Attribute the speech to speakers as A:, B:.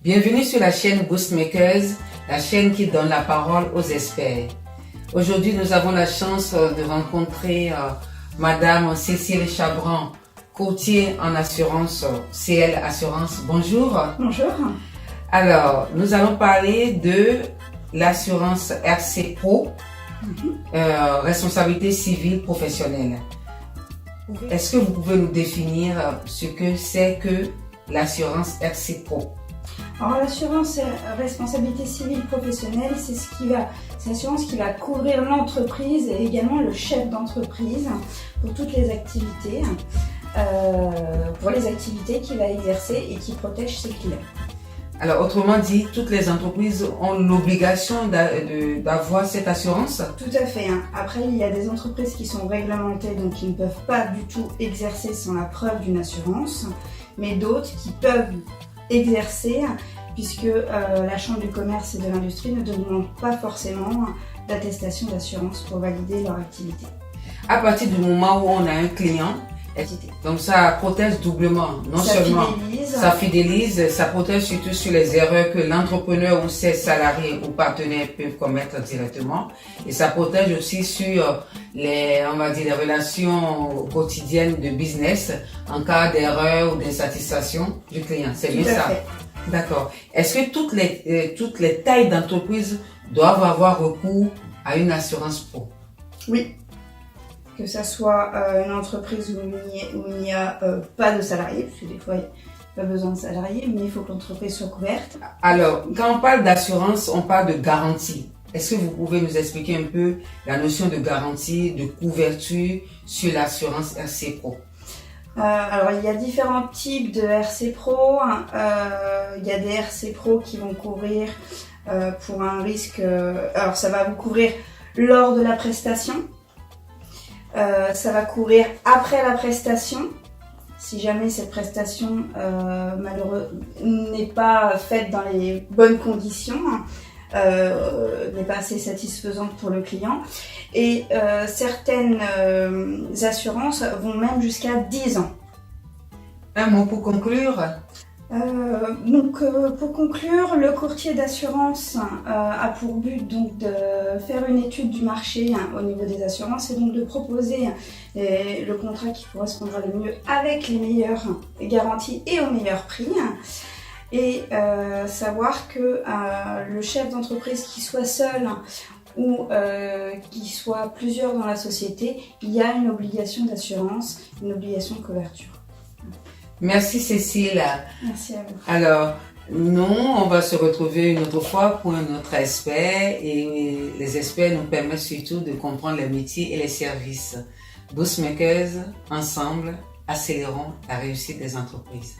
A: Bienvenue sur la chaîne Boostmakers, la chaîne qui donne la parole aux experts. Aujourd'hui, nous avons la chance de rencontrer Madame Cécile Chabran, courtier en assurance, CL Assurance. Bonjour.
B: Bonjour.
A: Alors, nous allons parler de l'assurance RC Pro, responsabilité civile professionnelle. Est-ce que vous pouvez nous définir ce que c'est que l'assurance RC Pro?
B: Alors l'assurance responsabilité civile professionnelle, c'est l'assurance qui va couvrir l'entreprise et également le chef d'entreprise pour toutes les activités, qu'il va exercer et qui protège ses clients.
A: Alors autrement dit, toutes les entreprises ont l'obligation d'avoir cette assurance?
B: Tout à fait. Après, il y a des entreprises qui sont réglementées, donc qui ne peuvent pas du tout exercer sans la preuve d'une assurance, mais d'autres qui peuvent exercer puisque la Chambre du commerce et de l'industrie ne demande pas forcément d'attestation d'assurance pour valider leur activité.
A: À partir du moment où on a un client, donc ça protège doublement, ça fidélise, ça protège surtout sur les erreurs que l'entrepreneur ou ses salariés ou partenaires peuvent commettre directement, et ça protège aussi sur les relations quotidiennes de business en cas d'erreur ou d'insatisfaction du client. C'est bien ça. D'accord. Est-ce que toutes les tailles d'entreprise doivent avoir recours à une assurance pro?
B: Oui. Que ça soit une entreprise où il n'y a pas de salariés, parce que des fois il n'y a pas besoin de salariés, mais il faut que l'entreprise soit couverte.
A: Alors, quand on parle d'assurance, on parle de garantie. Est-ce que vous pouvez nous expliquer un peu la notion de garantie, de couverture sur l'assurance RC Pro?
B: Alors il y a différents types de RC Pro. Il y a des RC Pro qui vont couvrir pour un risque. Alors ça va vous couvrir lors de la prestation. Ça va couvrir après la prestation, si jamais cette prestation n'est pas faite dans les bonnes conditions, n'est pas assez satisfaisante pour le client. Et certaines assurances vont même jusqu'à 10 ans.
A: Un mot pour conclure?
B: Pour conclure, le courtier d'assurance a pour but donc de faire une étude du marché au niveau des assurances et donc de proposer le contrat qui correspondra le mieux avec les meilleures garanties et au meilleur prix. Et savoir que le chef d'entreprise, qui soit seul ou qu'il soit plusieurs dans la société, il y a une obligation d'assurance, une obligation de couverture.
A: Merci Cécile.
B: Merci à vous.
A: Alors, nous, on va se retrouver une autre fois pour un autre expert, et les experts nous permettent surtout de comprendre les métiers et les services. Boostmakers, ensemble, accélérons la réussite des entreprises.